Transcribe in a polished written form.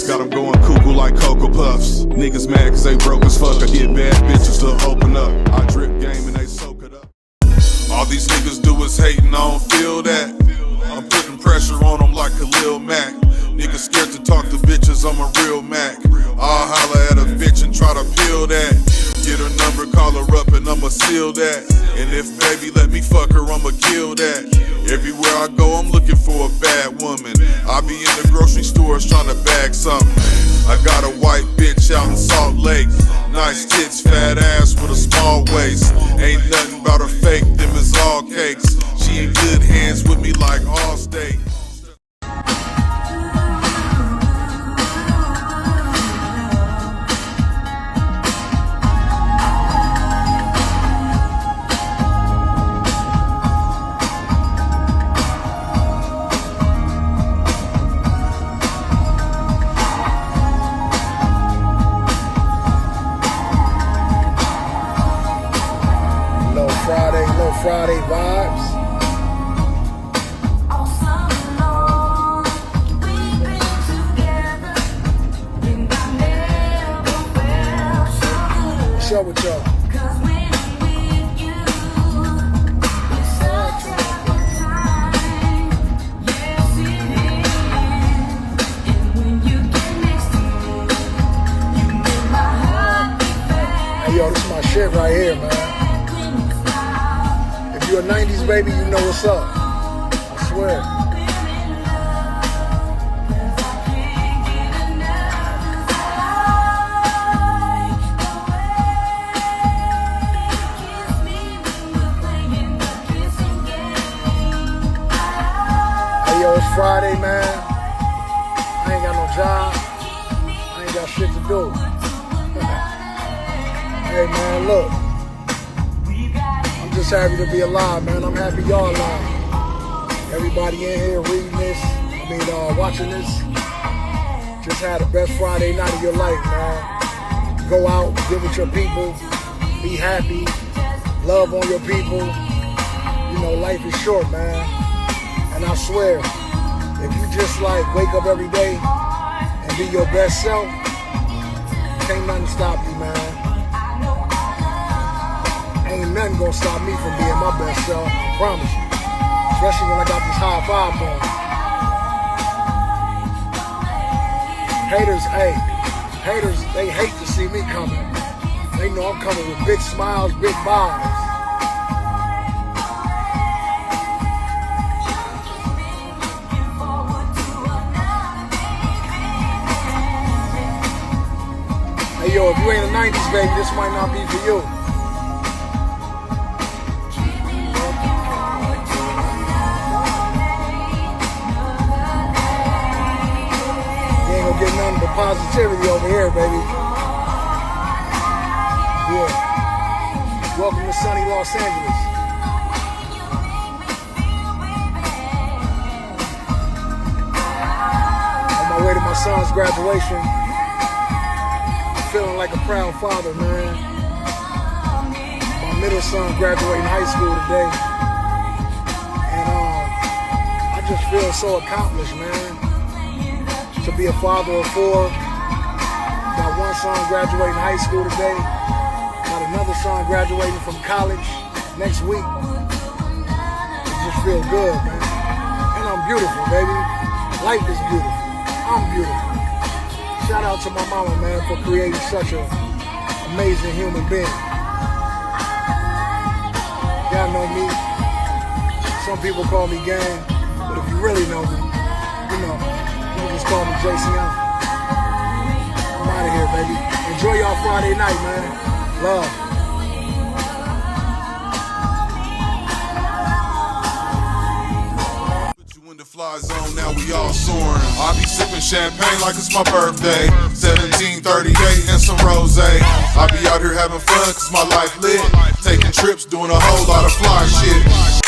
Got them going cuckoo like Cocoa Puffs. Niggas mad cause they broke as fuck. I get bad bitches to open up. I drip game and they soak it up. All these niggas do is hating, I don't feel that. I'm putting pressure on them like Khalil Mack. Niggas scared to talk to bitches, I'm a real Mac. I'll holler at a bitch and try to peel that. Get her number, call her up and I'ma seal that. And if baby let me fuck her, I'ma kill that. Everywhere I go, I'm looking for a bad woman. I be in the grocery stores trying to bag something. I got a white bitch out in Salt Lake. Nice tits, fat ass with a small waist. Ain't nothing about her fake, them is all cakes. She in good hands with me like Allstate. Friday vibes. What's up with y'all? Hey yo, this is my shit right here, man. If you're a 90s baby, you know what's up. I swear. Hey yo, it's Friday, man. I ain't got no job. I ain't got shit to do. Hey man, look. Just happy to be alive, man. I'm happy y'all alive. Everybody in here reading this, watching this. Just had the best Friday night of your life, man. Go out, get with your people, be happy, love on your people. You know, life is short, man. And I swear, if you just wake up every day and be your best self, can't nothing stop you, man. Ain't nothing gonna stop me from being my best self, I promise you. Especially when I got this high five going. Haters, they hate to see me coming. They know I'm coming with big smiles, big vibes. Hey yo, if you ain't a 90s baby, this might not be for you. Get nothing but positivity over here, baby. Yeah. Welcome to sunny Los Angeles. On my way to my son's graduation. Feeling like a proud father, man. My middle son graduating high school today. And I just feel so accomplished, man. To be a father of 4. Got one son graduating high school today. Got another son graduating from college next week. It just feels good, man. And I'm beautiful, baby. Life is beautiful. I'm beautiful. Shout out to my mama, man, for creating such an amazing human being. Y'all know me. Some people call me gang, but if you really know me, you know. You just call me JC. I'm out of here, baby. Enjoy y'all Friday night, man. Love. Put you in the fly zone, now we all soaring. I be sipping champagne like it's my birthday. 1738 and some rose. I be out here having fun cause my life lit. Taking trips, doing a whole lot of fly shit.